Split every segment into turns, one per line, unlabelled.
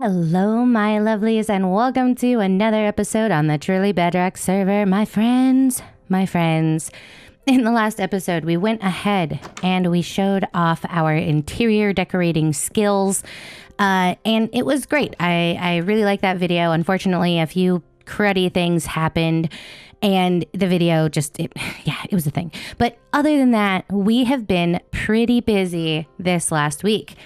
Hello, my lovelies, and welcome to another episode on the Truly Bedrock server. My friends. In the last episode, we went ahead and we showed off our interior decorating skills, and it was great. I really like that video. Unfortunately, a few cruddy things happened, and the video it was a thing. But other than that, we have been pretty busy this last week.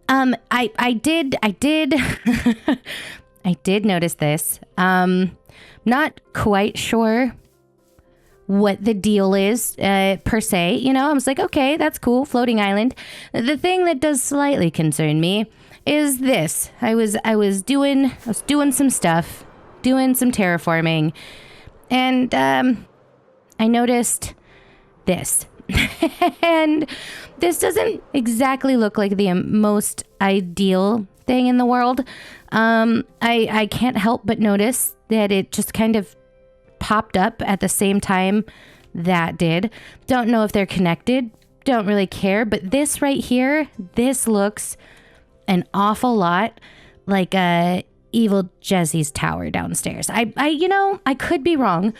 I did I did notice this. Not quite sure what the deal is, per se. I was like, okay, that's cool. Floating island. The thing that does slightly concern me is this. I was doing some stuff, doing some terraforming, and, I noticed this. And this doesn't exactly look like the most ideal thing in the world. I can't help but notice that it just kind of popped up at the same time that did. Don't know if they're connected. Don't really care. But this right here, this looks an awful lot like evil Jessiieb's tower downstairs. I could be wrong.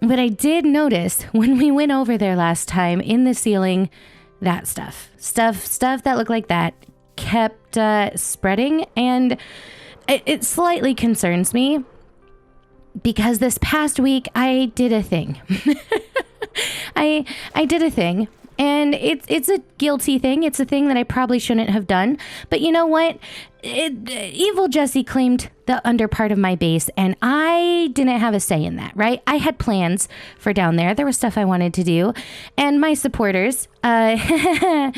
But I did notice when we went over there last time in the ceiling, that stuff that looked like that kept spreading, and it slightly concerns me because this past week I did a thing. I did a thing, and it's a guilty thing. It's a thing that I probably shouldn't have done. But you know what? Evil Jessiieb claimed the under part of my base, and I didn't have a say in that, right? I had plans for down there. There was stuff I wanted to do, and my supporters have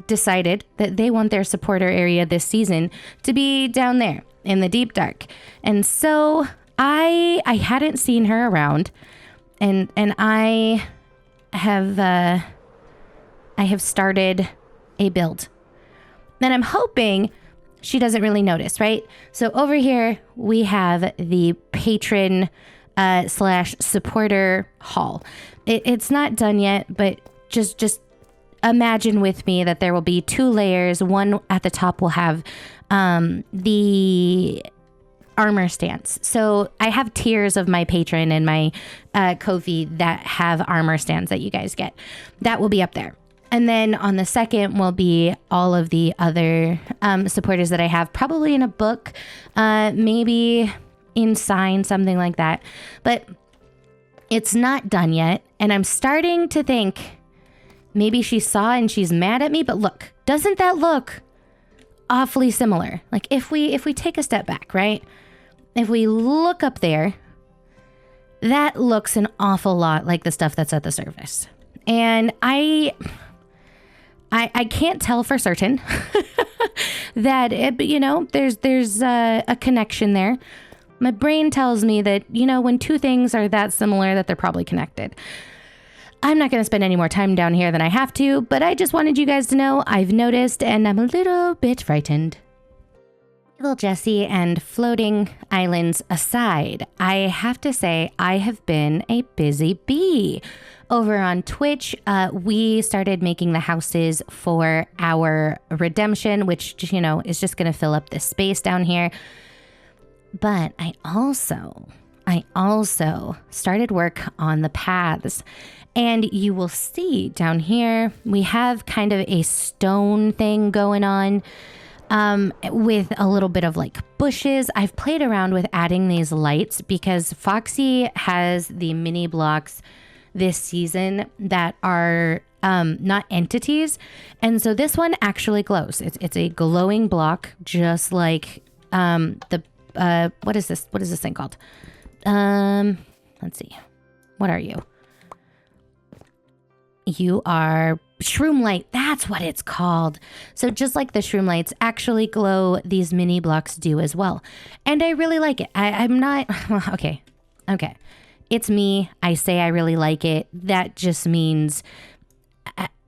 decided that they want their supporter area this season to be down there in the deep dark. And so I hadn't seen her around, and I have started a build. And I'm hoping she doesn't really notice, right? So over here, we have the patron / supporter hall. It's not done yet, but just imagine with me that there will be 2 layers. One at the top will have the armor stands. So I have tiers of my patron and my Ko-fi that have armor stands that you guys get. That will be up there. And then on the second will be all of the other supporters that I have, probably in a book, maybe in sign, something like that. But it's not done yet. And I'm starting to think maybe she saw and she's mad at me. But look, doesn't that look awfully similar? Like if we take a step back, right? If we look up there, that looks an awful lot like the stuff that's at the surface. And I can't tell for certain that there's a connection there. My brain tells me that, when 2 things are that similar, that they're probably connected. I'm not going to spend any more time down here than I have to, but I just wanted you guys to know I've noticed, and I'm a little bit frightened. Little Jessiieb and floating islands aside, I have to say I have been a busy bee. Over on Twitch, we started making the houses for our redemption, which, is just going to fill up this space down here. But I also started work on the paths. And you will see down here, we have kind of a stone thing going on. With a little bit of like bushes. I've played around with adding these lights because Foxy has the mini blocks this season that are not entities. And so this one actually glows. It's a glowing block, just like what is this? What is this thing called? Let's see. What are you? You are shroom light. That's what it's called. So just like the shroom lights actually glow, these mini blocks do as well. And I really like it. I'm not, well, okay. It's me. I say I really like it. That just means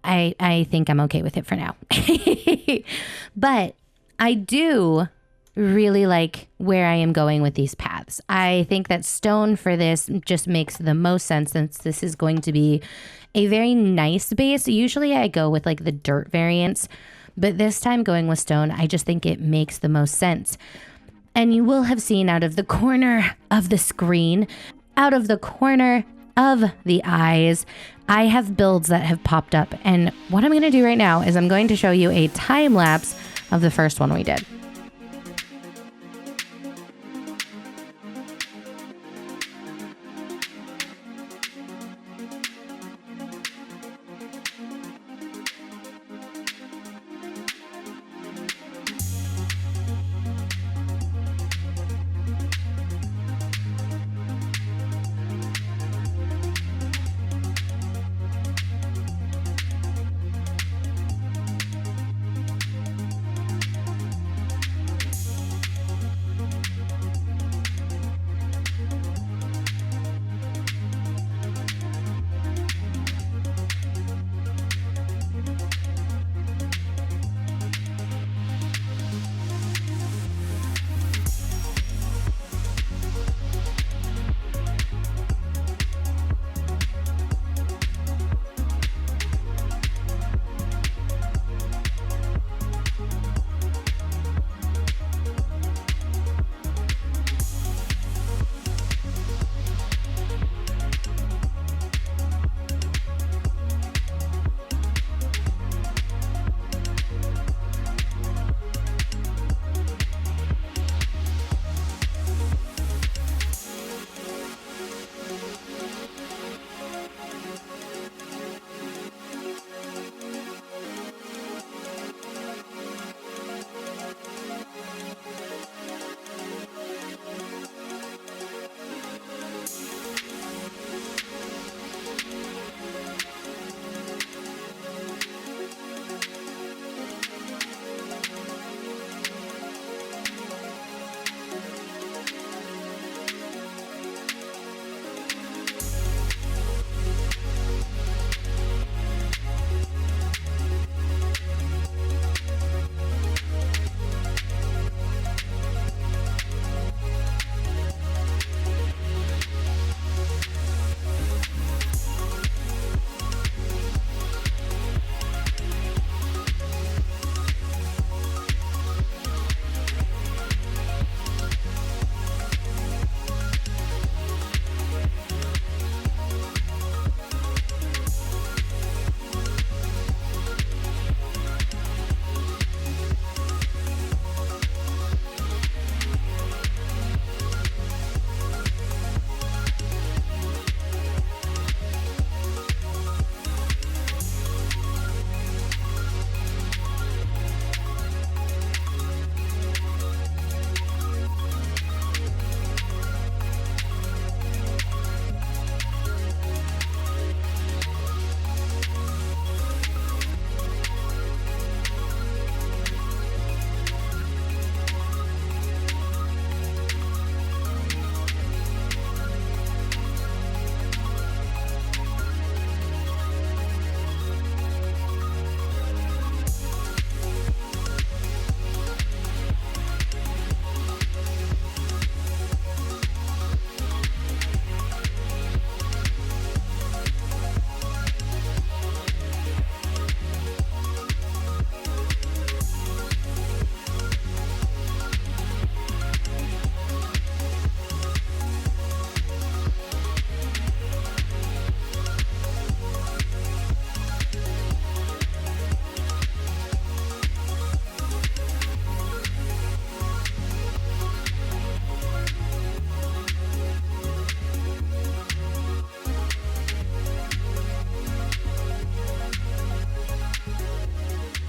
I think I'm okay with it for now. But I do really like where I am going with these paths. I think that stone for this just makes the most sense since this is going to be a very nice base. Usually I go with like the dirt variants, But this time going with stone, I just think it makes the most sense. And you will have seen out of the corner of the screen, out of the corner of the eyes, I have builds that have popped up. And what I'm going to do right now is I'm going to show you a time lapse of the first one we did.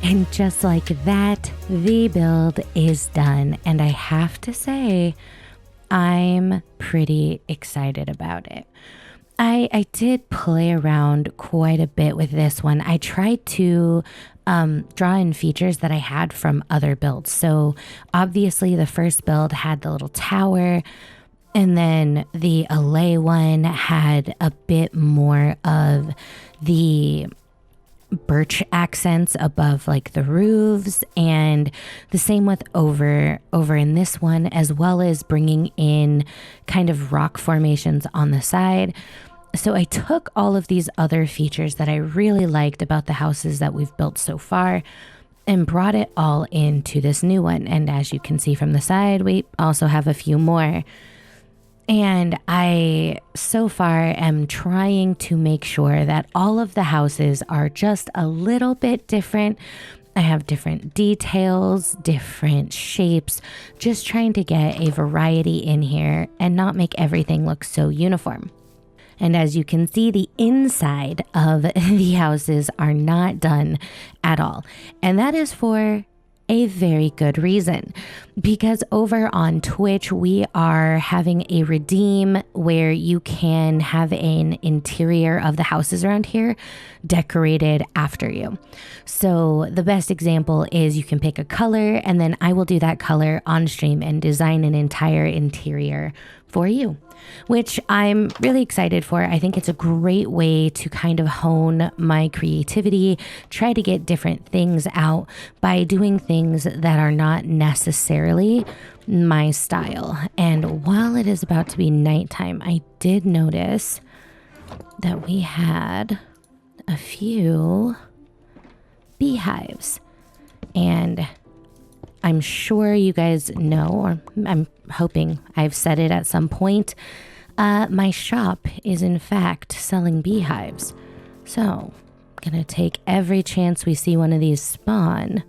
And just like that, the build is done. And I have to say, I'm pretty excited about it. I did play around quite a bit with this one. I tried to draw in features that I had from other builds. So obviously the first build had the little tower, and then the LA one had a bit more of the birch accents above like the roofs, and the same with over in this one, as well as bringing in kind of rock formations on the side. So I took all of these other features that I really liked about the houses that we've built so far, and brought it all into this new one. And as you can see from the side, we also have a few more. And I, so far, am trying to make sure that all of the houses are just a little bit different. I have different details, different shapes, just trying to get a variety in here and not make everything look so uniform. And as you can see, the inside of the houses are not done at all. And that is for a very good reason, because over on Twitch, we are having a redeem where you can have an interior of the houses around here decorated after you. So the best example is you can pick a color, and then I will do that color on stream and design an entire interior for you, which I'm really excited for. I think it's a great way to kind of hone my creativity, try to get different things out by doing things that are not necessarily my style. And while it is about to be nighttime, I did notice that we had a few beehives, and I'm sure you guys know, or I'm hoping I've said it at some point, my shop is in fact selling beehives. So I'm gonna take every chance we see one of these spawn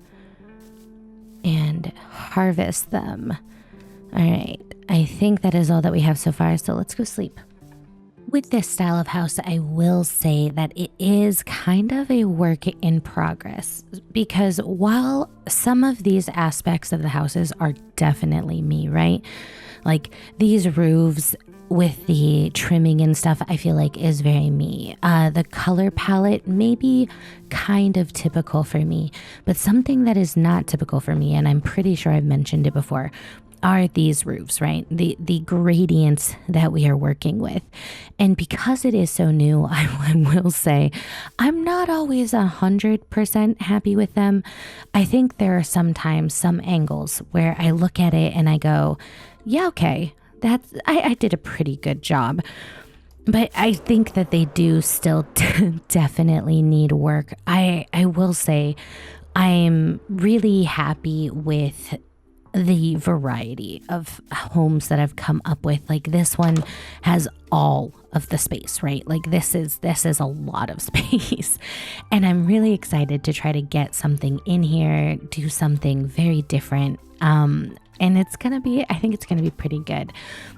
and harvest them. All right, I think that is all that we have so far, so let's go sleep. With this style of house, I will say that it is kind of a work in progress, because while some of these aspects of the houses are definitely me, right? Like these roofs with the trimming and stuff, I feel like is very me. The color palette may be kind of typical for me, but something that is not typical for me, and I'm pretty sure I've mentioned it before, are these roofs, right? The gradients that we are working with. And because it is so new, I will say I'm not always 100% happy with them. I think there are sometimes some angles where I look at it and I go, yeah, okay, I did a pretty good job. But I think that they do still definitely need work. I will say I'm really happy with the variety of homes that I've come up with. Like this one has all of the space, right? Like this is a lot of space. And I'm really excited to try to get something in here, do something very different. And I think it's gonna be pretty good.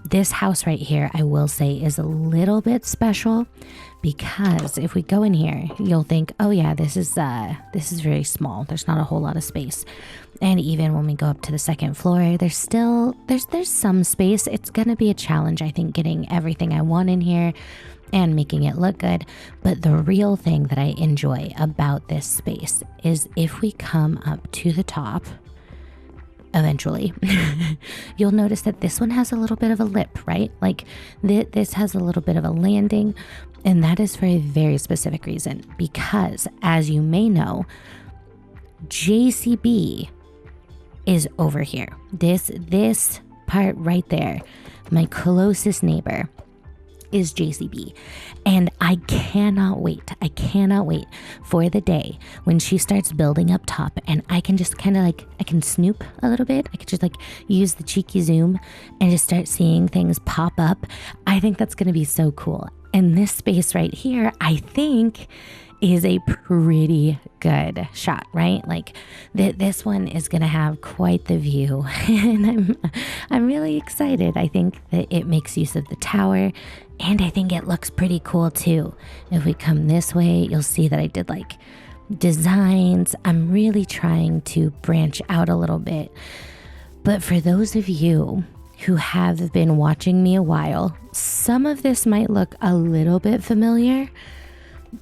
This house right here, I will say, is a little bit special, because if we go in here, you'll think, oh yeah, this is very small. There's not a whole lot of space. And even when we go up to the second floor, there's some space. It's gonna be a challenge, I think, getting everything I want in here and making it look good. But the real thing that I enjoy about this space is if we come up to the top, eventually, you'll notice that this one has a little bit of a lip, right? Like this has a little bit of a landing, and that is for a very specific reason, because as you may know, Jessiieb is over here. This part right there, my closest neighbor, is Jessiieb. And I cannot wait for the day when she starts building up top and I can just kind of like, I can snoop a little bit. I could just like use the cheeky zoom and just start seeing things pop up. I think that's going to be so cool. And this space right here, I think, is a pretty good shot, right? Like this one is gonna have quite the view, and I'm really excited. I think that it makes use of the tower, and I think it looks pretty cool too. If we come this way, you'll see that I did like designs. I'm really trying to branch out a little bit. But for those of you who have been watching me a while, some of this might look a little bit familiar,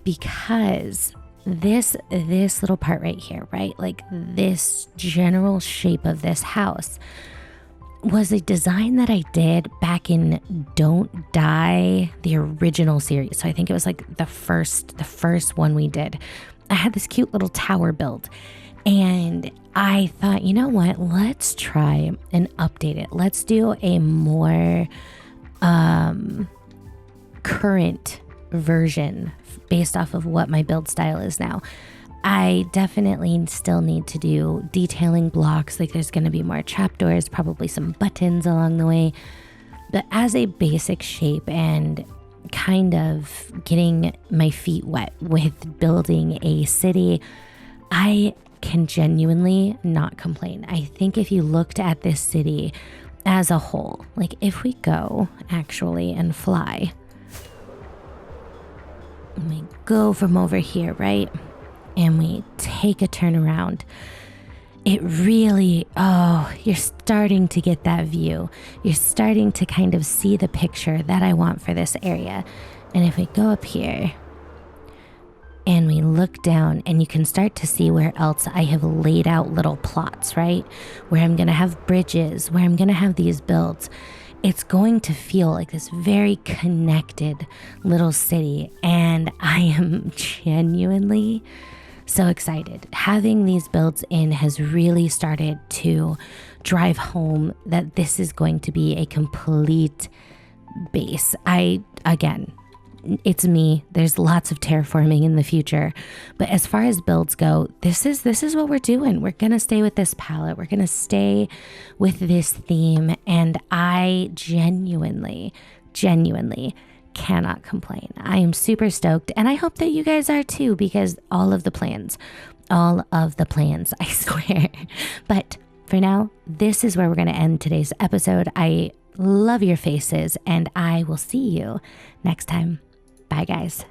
because this little part right here, right? Like this general shape of this house was a design that I did back in Don't Die, the original series. So I think it was like the first one we did. I had this cute little tower built, and I thought, you know what? Let's try and update it. Let's do a more current version based off of what my build style is now. I definitely still need to do detailing blocks. Like there's going to be more trapdoors, probably some buttons along the way. But as a basic shape and kind of getting my feet wet with building a city, I can genuinely not complain. I think if you looked at this city as a whole, like if we go actually and fly, we go from over here, right? And we take a turn around. It really, you're starting to get that view. You're starting to kind of see the picture that I want for this area. And if we go up here and we look down, and you can start to see where else I have laid out little plots, right? Where I'm gonna have bridges, where I'm gonna have these builds. It's going to feel like this very connected little city. And I am genuinely so excited. Having these builds in has really started to drive home that this is going to be a complete base. Again, it's me. There's lots of terraforming in the future. But as far as builds go, this is what we're doing. We're going to stay with this palette. We're going to stay with this theme. And I genuinely cannot complain. I am super stoked. And I hope that you guys are too, because all of the plans, I swear. But for now, this is where we're going to end today's episode. I love your faces, and I will see you next time. Bye, guys.